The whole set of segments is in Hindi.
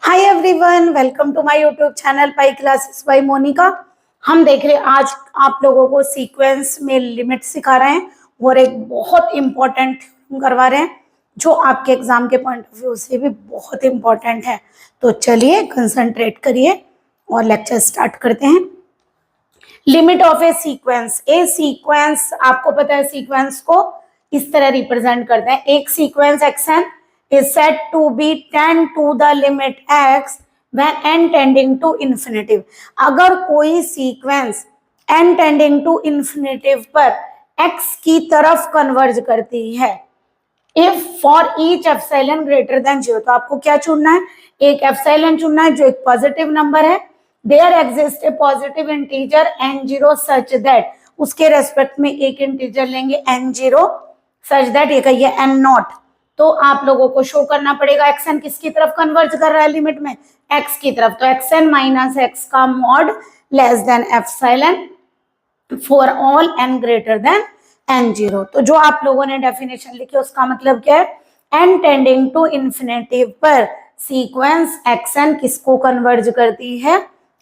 Hi everyone, welcome to my YouTube channel pi classes by Monika. हम देख रहे हैं आज आप लोगों को सीक्वेंस में लिमिट सिखा रहे हैं और एक बहुत इंपॉर्टेंट करवा रहे हैं जो आपके एग्जाम के पॉइंट ऑफ व्यू से भी बहुत इंपॉर्टेंट है। तो चलिए कंसंट्रेट करिए और लेक्चर स्टार्ट करते हैं। लिमिट ऑफ ए सीक्वेंस आपको पता है सीक्वेंस को इस तरह रिप्रेजेंट करते हैं। एक sequence xn is said to be tend to the limit x when n tending to infinitive। अगर कोई sequence n tending to infinitive पर x की तरफ कन्वर्ज करती है, if for each epsilon greater than 0, तो आपको क्या चुनना है? एक एप्सिलॉन चुनना है जो एक पॉजिटिव नंबर है। There exist a positive integer n0 such that, उसके रेस्पेक्ट में एक इंटीजर लेंगे n0 सच दैट, ये कहिए n0। तो आप लोगों को शो करना पड़ेगा xn किसकी तरफ कन्वर्ज कर रहा है लिमिट में, x की तरफ। तो xn माइनस x का mod less than epsilon for all n greater then n0। तो जो आप लोगों ने डेफिनेशन लिखी उसका मतलब क्या है? n टेंडिंग टू इंफिनिटिव पर सीक्वेंस xn किसको कन्वर्ज करती है?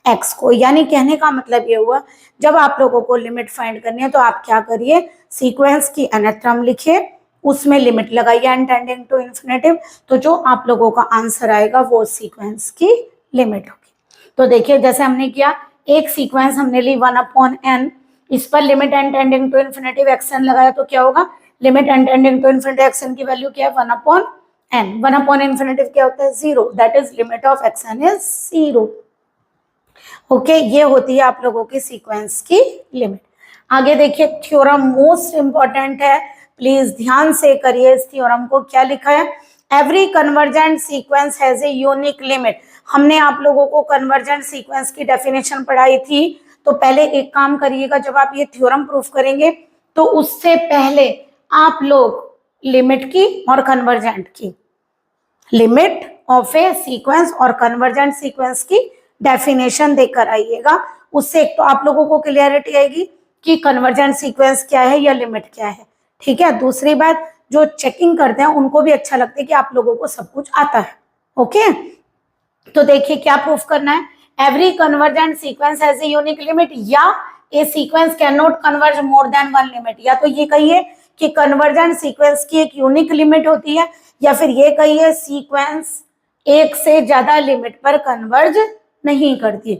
x को। यानी कहने का मतलब ये हुआ, जब आप लोगों को लिमिट फाइंड करनी है तो आप क्या करिए, सीक्वेंस की nth टर्म लिखिए, उसमें लिमिट लगाइए n टेंडिंग टू इंफिनिटिव, तो जो आप लोगों का आंसर आएगा वो सीक्वेंस की लिमिट होगी। तो देखिए जैसे हमने किया, एक सीक्वेंस हमने ली 1/n, इस पर limit n tending to infinitive xn लगाया तो क्या होगा? Limit n tending to infinitive xn की वैल्यू क्या है? 1/n। 1/इंफिनिटिव क्या होता है? 0। That is limit of xn is 0। Okay, ये होती है आप लोगों की सीक्वेंस की लिमिट। आगे देखिए, थ्योरम मोस्ट इंपॉर्टेंट है, प्लीज ध्यान से करिए इस थ्योरम को। क्या लिखा है? Every convergent sequence has a unique limit. हमने आप लोगों को कन्वर्जेंट सीक्वेंस की डेफिनेशन पढ़ाई थी, तो पहले एक काम करिएगा, जब आप ये थ्योरम प्रूफ करेंगे तो उससे पहले आप लोग लिमिट की और कन्वर्जेंट की, लिमिट ऑफ ए सीक्वेंस और कन्वर्जेंट सीक्वेंस की डेफिनेशन देकर आइएगा। उससे एक तो आप लोगों को क्लियरिटी आएगी कि कन्वर्जेंट सीक्वेंस क्या है या लिमिट क्या है। ठीक है, दूसरी बात, जो चेकिंग करते हैं उनको भी अच्छा लगता है कि आप लोगों को सब कुछ आता है। ओके, तो देखिए क्या प्रूफ करना है। Every convergent sequence has a unique limit, या a sequence can not converge more than one limit. या तो ये कहिए कि कन्वर्जेंट सीक्वेंस की एक यूनिक लिमिट होती है, या फिर ये कहिए सीक्वेंस एक से ज्यादा लिमिट पर कन्वर्ज नहीं करती।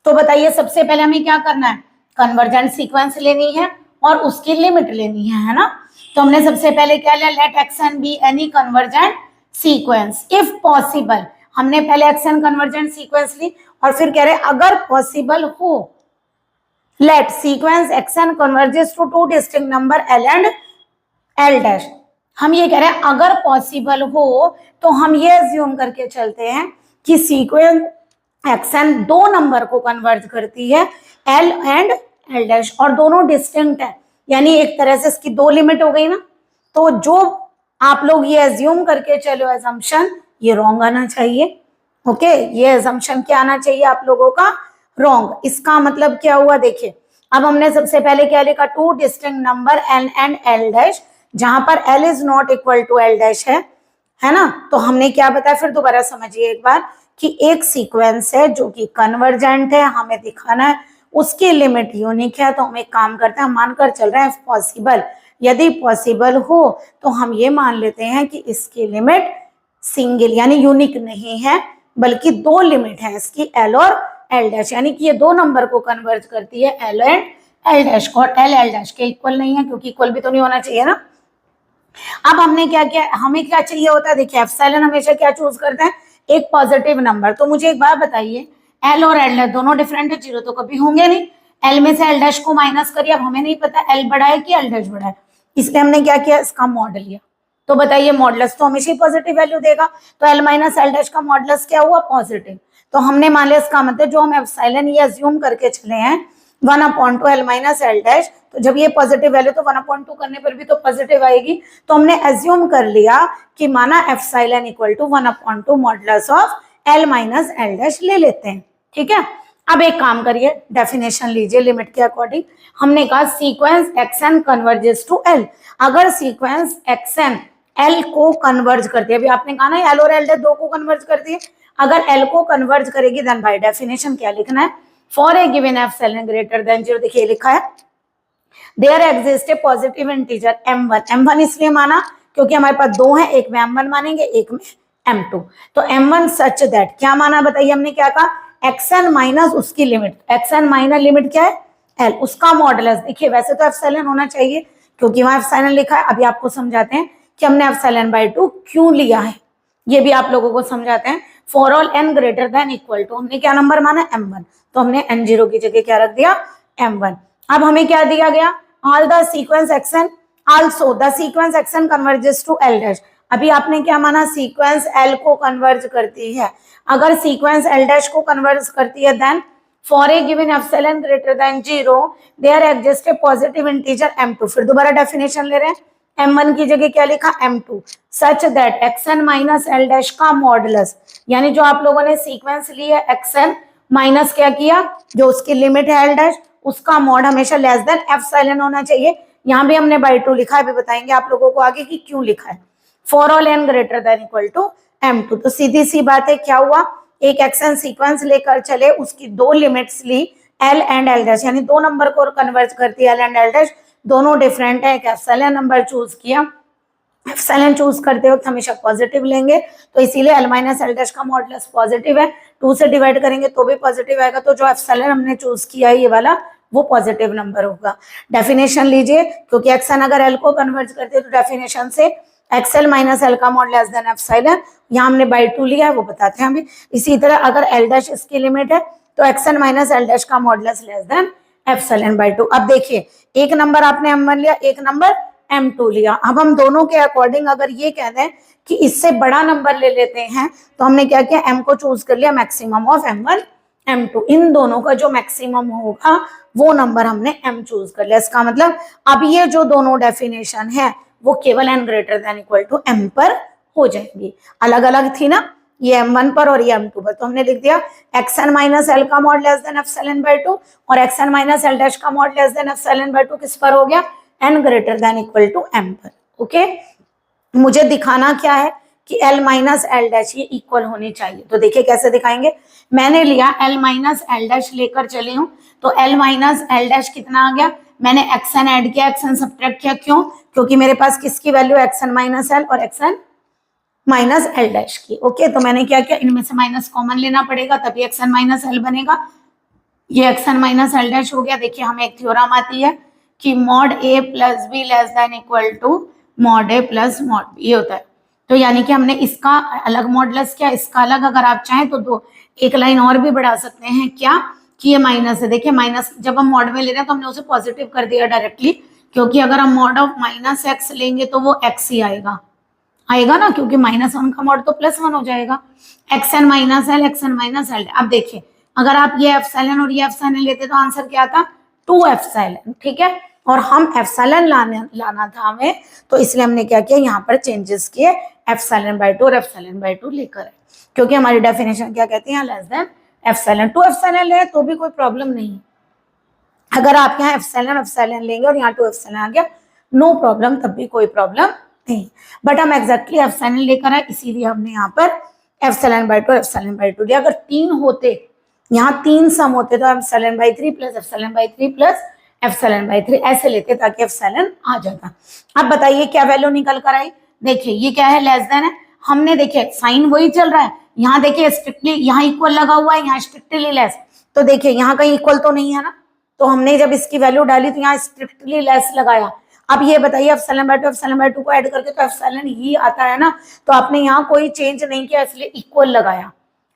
तो बताइए सबसे पहले हमें क्या करना है? कन्वर्जेंट सीक्वेंस लेनी है और उसकी लिमिट लेनी है ना। तो हमने सबसे पहले क्या लिया? Let xn be any convergent sequence if possible. हमने पहले xn कन्वर्जेंट सीक्वेंस ली और फिर कह रहे अगर पॉसिबल हो, let sequence xn converges to two distinct number l and l dash. हम ये कह रहे हैं अगर पॉसिबल हो, तो हम ये अज्यूम करके चलते हैं कि सीक्वेंस xn दो नंबर को कन्वर्ज करती है, l एंड l डैश, और दोनों डिस्टिंक्ट है, यानी एक तरह से इसकी दो लिमिट हो गई ना। तो जो आप लोग ये अज्यूम करके चलो अजम्पशन, ये रॉन्ग आना चाहिए। ओके, ये अजम्पशन क्या आना चाहिए आप लोगों का? रॉन्ग। इसका मतलब क्या हुआ? देखिए, अब हमने सबसे पहले क्या लिखा? Two distinct number n and l dash, जहां पर l is not equal to l dash है ना। तो हमने क्या बताया, फिर दोबारा समझिए एक बार, कि एक सीक्वेंस है जो कि कन्वर्जेंट है, हमें दिखाना है उसकी लिमिट यूनिक है। तो हम एक काम करते हैं, हम मानकर चल रहे हैं पॉसिबल, यदि पॉसिबल हो तो हम ये मान लेते हैं कि इसकी लिमिट सिंगल यानी यूनिक नहीं है, बल्कि दो लिमिट है इसकी, l और l डैश, यानी कि ये दो नंबर को कन्वर्ज करती है, l एंड l डैश को। और l l डैश के इक्वल नहीं है, क्योंकि इक्वल भी तो नहीं होना चाहिए ना। अब हमने क्या किया, हमें क्या चाहिए होता है? देखिए एप्सिलॉन हमेशा क्या चूज करते हैं? एक पॉजिटिव नंबर। तो मुझे एक बात बताइए, l और l दोनों डिफरेंट है, जीरो तो कभी होंगे नहीं। l में से l डैश को माइनस करिए, अब हमें नहीं पता l बड़ा है कि l डैश बड़ा है, इसलिए हमने क्या किया? इसका मॉड लिया। तो बताइए मॉडुलस तो हमेशा ही पॉजिटिव वैल्यू देगा, तो l माइनस l डैश का मॉडुलस क्या हुआ? पॉजिटिव। तो हमने मान लिया, इसका मतलब जो हम एप्सिलॉन ये अज्यूम करके चले हैं 1/2 l माइनस l डैश, तो जब ये पॉजिटिव वैल्यू तो 1/2 करने पर भी तो पॉजिटिव आएगी। तो हमने अज्यूम कर लिया कि माना epsilon equal to 1/2 modulus of l minus l dash ले लेते हैं। ठीक है, अब एक काम करिए, डेफिनेशन लीजिए लिमिट के अकॉर्डिंग। हमने कहा sequence xn converges to l। अगर सीक्वेंस xn l को कन्वर्ज करती है, अभी आपने कहा ना l और l दो को कन्वर्ज करती है, अगर एल को कन्वर्ज करेगी देन बाय डेफिनेशन क्या लिखना है, for a given epsilon greater than 0, देखिए लिखा है there exist a positive integer m1, m1 इसलिए माना क्योंकि हमारे पास दो हैं, एक में m1 मानेंगे एक में m2, तो m1 सच दैट क्या माना बताइए हमने क्या कहा, xn माइनस उसकी लिमिट, xn माइनस लिमिट क्या है l, उसका मॉडुलस। देखिए वैसे तो एप्सिलॉन होना चाहिए क्योंकि वहां एप्सिलॉन लिखा है, अभी आपको समझाते हैं कि हमने एप्सिलॉन बाय 2 क्यों लिया है, ये भी आप लोगों को समझाते हैं। For all n greater than equal to, हमने क्या नंबर माना m1, तो हमने n0 की जगह क्या रख दिया m1। अब हमें क्या दिया गया, all the sequence xn also the sequence xn converges to l dash. अभी आपने क्या माना, सीक्वेंस l को कन्वर्ज करती है, अगर सीक्वेंस l डैश को कन्वर्ज करती है then for a given epsilon greater than 0 there exist a positive integer m2। फिर दोबारा डेफिनेशन ले रहे हैं, m1 की जगह क्या लिखा m2 such that xn minus l dash का मॉडुलस, यानी जो आप लोगों ने सीक्वेंस ली है xn माइनस क्या किया, जो उसकी लिमिट है l डैश, उसका मॉड हमेशा लेस देन एप्सिलॉन होना चाहिए। यहाँ भी हमने बाय 2 लिखा है, अभी बताएंगे आप लोगों को आगे कि क्यों लिखा है। For all n greater than equal to m2, तो सीधी सी बात है क्या हुआ, एक xn सीक्वेंस लेकर चले, उसकी दो लिमिट्स ली l एंड l डैश, यानी दो नंबर को कन्वर्ज करती है l एंड l डैश, दोनों डिफरेंट है, एक एप्सिलॉन नंबर चूज किया, एप्सिलॉन चूज करते वक्त हमेशा पॉजिटिव लेंगे, तो इसीलिए l माइनस l डैश का मॉडुलस पॉजिटिव है, 2 से डिवाइड करेंगे तो भी पॉजिटिव आएगा, तो जो एप्सिलॉन हमने चूज किया है ये वाला वो पॉजिटिव नंबर होगा। डेफिनेशन लीजिए, क्योंकि xn अगर l को कन्वर्ट करते हैं तो डेफिनेशन से xl माइनस l का मॉड लेस देन एप्सिलॉन, यहाँ हमने बाय 2 लिया है वो बताते हैं अभी। इसी तरह अगर l डैश इसकी लिमिट है तो xn माइनस l डैश का modulus less than epsilon by 2। अब देखिए एक नंबर आपने m1 लिया, एक नंबर m2 लिया, अब हम दोनों के अकॉर्डिंग अगर ये कह दें कि इससे बड़ा नंबर ले लेते हैं तो हमने क्या किया, m को चूज कर लिया मैक्सिमम ऑफ m1 m2, इन दोनों का जो मैक्सिमम होगा वो नंबर हमने m चूज कर लिया। इसका मतलब अब ये जो दोनों डेफिनेशन है वो केवल n greater than equal to m पर हो जाएंगी, अलग अलग थी ना, ये m1 पर और ये m2 पर, तो हमने लिख दिया xn माइनस l का mod less than epsilon by 2 और xn माइनस l डैश का mod less than epsilon by 2 किस पर हो गया, n greater than equal to m पर। ओके, मुझे दिखाना क्या है कि l माइनस l डैश ये इक्वल होनी चाहिए, तो देखिए कैसे दिखाएंगे, मैंने लिया l माइनस l डैश लेकर चली हूँ, तो l माइनस l डैश कितना आ गया, मैंने xn ऐड किया, xn सब्ट्रैक्ट किया, क्यों, क्योंकि मेरे पास किसकी वैल्यू xn माइनस l और xn माइनस l डैश की। ओके, तो मैंने क्या किया, इनमें से माइनस कॉमन लेना पड़ेगा तभी xn माइनस l बनेगा, ये xn माइनस l डैश हो गया। देखिए हमें एक थ्योरम आती है कि mod a plus b less than equal to mod a plus mod b, ये होता है, तो यानी कि हमने इसका अलग मॉडुलस किया, इसका अलग, अगर आप चाहें तो दो एक लाइन और भी बढ़ा सकते हैं, क्या कि ये माइनस है, देखिए माइनस जब हम मॉड में ले रहे हैं तो हमने उसे पॉजिटिव कर दिया डायरेक्टली, क्योंकि अगर हम मॉड ऑफ माइनस एक्स लेंगे तो वो x ही आएगा ना, क्योंकि -1 का मॉड तो +1 हो जाएगा, xn minus L xn minus L. अब देखिए अगर आप ये एप्सिलॉन और ये एप्सिलॉन लेते तो आंसर क्या आता, 2 एप्सिलॉन, ठीक है, और हम एप्सिलॉन लाना था हमें, तो इसलिए हमने क्या किया, यहाँ पर चेंजेस किए, एप्सिलॉन बाय 2 और एप्सिलॉन बाय 2 लेकर आए, क्योंकि हमारी डेफिनेशन क्या कहती है, लेस देन एप्सिलॉन। 2 एप्सिलॉन ले तो भी कोई प्रॉब्लम नहीं, अगर आप यहाँ एप्सिलॉन लेंगे और यहाँ 2 एप्सिलॉन आ गया नो प्रॉब्लम, तब भी कोई प्रॉब्लम नहीं, बट हम एग्जैक्टली एप्सिलॉन लेकर आए, इसीलिए हमने यहाँ पर एप्सिलॉन बाय 2 एप्सिलॉन बाय 2 लिया। अगर 3 होते, यहाँ 3 सम होते तो epsilon bye 3 plus epsilon bye 3 plus epsilon bye 3 ऐसे लेते ताकि एप्सिलॉन आ जाता। अब बताइए क्या वैल्यू निकल कर आई, देखिए ये क्या है, लेस देन है, हमने देखिए साइन वही चल रहा है, यहाँ देखिए स्ट्रिक्टली यहाँ इक्वल लगा हुआ है, यहाँ स्ट्रिक्टली लेस, तो देखिए यहाँ कहीं इक्वल तो नहीं है ना, तो हमने जब इसकी वैल्यू डाली तो यहाँ स्ट्रिक्टली लेस लगाया। अब ये बताइए एप्सिलॉन बाय 2 एप्सिलॉन बाय 2 को ऐड करके तो एप्सिलॉन ही आता है ना, तो आपने यहाँ कोई चेंज नहीं किया इसलिए इक्वल लगाया,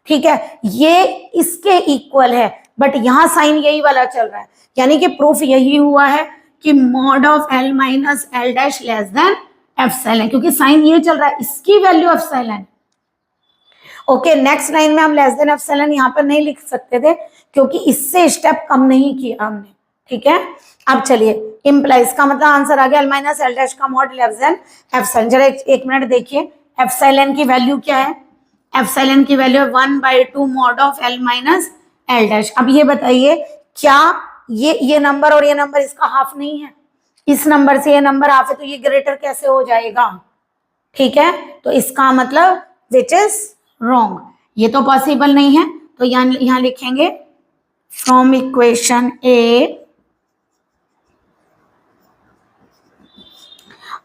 ठीक है, ये इसके इक्वल है, बट यहाँ साइन यही वाला चल रहा है, यानी कि प्रूफ यही हुआ है कि mod of l minus l dash less than epsilon, क्योंकि साइन ये चल रहा है, इसकी value epsilon. Okay, next line में हम लेस देन एप्सिलॉन यहाँ पर नहीं लिख सकते थे क्योंकि इससे स्टेप कम नहीं किया हमने, ठीक है। अब चलिए इम्प्लाइज का मतलब आंसर आ गया l माइनस l डैश का मॉड लेस देन एप्सिलॉन। जरा एक मिनट देखिए एप्सिलॉन की वैल्यू क्या है, एप्सिलॉन की value 1/2 mod of l minus l dash. अब ये बताइए क्या ये नंबर और ये नंबर इसका हाफ नहीं है, इस नंबर से ये नंबर हाफ है तो ये ग्रेटर कैसे हो जाएगा, ठीक है, तो इसका मतलब विच इज रॉन्ग, ये तो पॉसिबल नहीं है, तो यहाँ लिखेंगे from equation A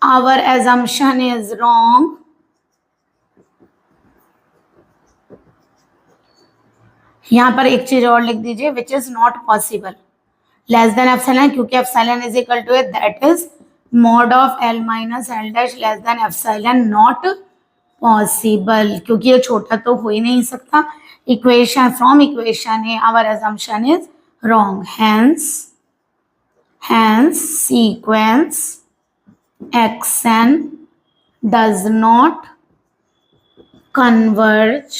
our assumption is wrong, यहां पर एक चीज और लिख दीजिए which is not possible, less than epsilon, क्योंकि epsilon is equal to that is mod of L minus L dash less than epsilon not possible, क्योंकि ये छोटा तो हो ही नहीं सकता। Equation from equation A our assumption is wrong, hence sequence xn does not converge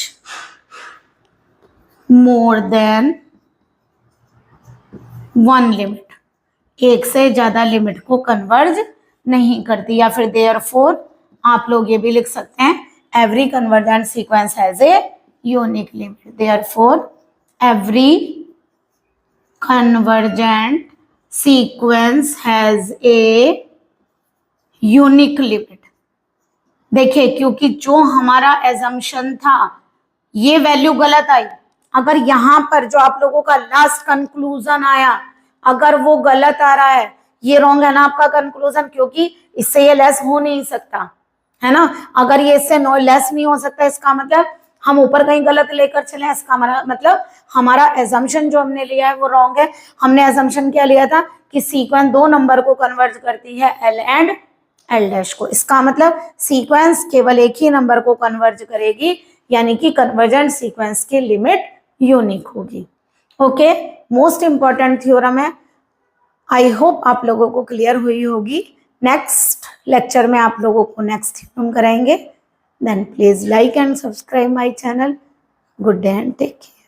more than one limit, एक से ज्यादा लिमिट को कन्वर्ज नहीं करती। या फिर therefore आप लोग ये भी लिख सकते हैं every convergent sequence has a unique limit, therefore every convergent sequence has a unique limit। देखिए, क्योंकि जो हमारा एजम्पशन था ये वैल्यू गलत आई, अगर यहाँ पर जो आप लोगों का लास्ट कंक्लूजन आया अगर वो गलत आ रहा है, ये रॉन्ग है ना आपका कंक्लूजन, क्योंकि इससे ये लेस हो नहीं सकता है ना। अगर ये इससे नो लेस नहीं हो सकता, इसका मतलब हम ऊपर कहीं गलत लेकर चले, इसका मतलब हमारा एजम्पशन जो हमने लिया है वो रॉन्ग है। हमने एजम्पशन क्या लिया था कि सीक्वेंस दो नंबर को कन्वर्ट करती है एल एंड एल डैश को, इसका मतलब सीक्वेंस केवल एक ही नंबर को कन्वर्ज करेगी, यानी कि कन्वर्जेंट सीक्वेंस की लिमिट यूनिक होगी। ओके, मोस्ट इंपॉर्टेंट थ्योरम है, आई होप आप लोगों को क्लियर हुई होगी। नेक्स्ट लेक्चर में आप लोगों को नेक्स्ट थ्योरम कराएंगे। Then please like and subscribe my channel. Good day and take care.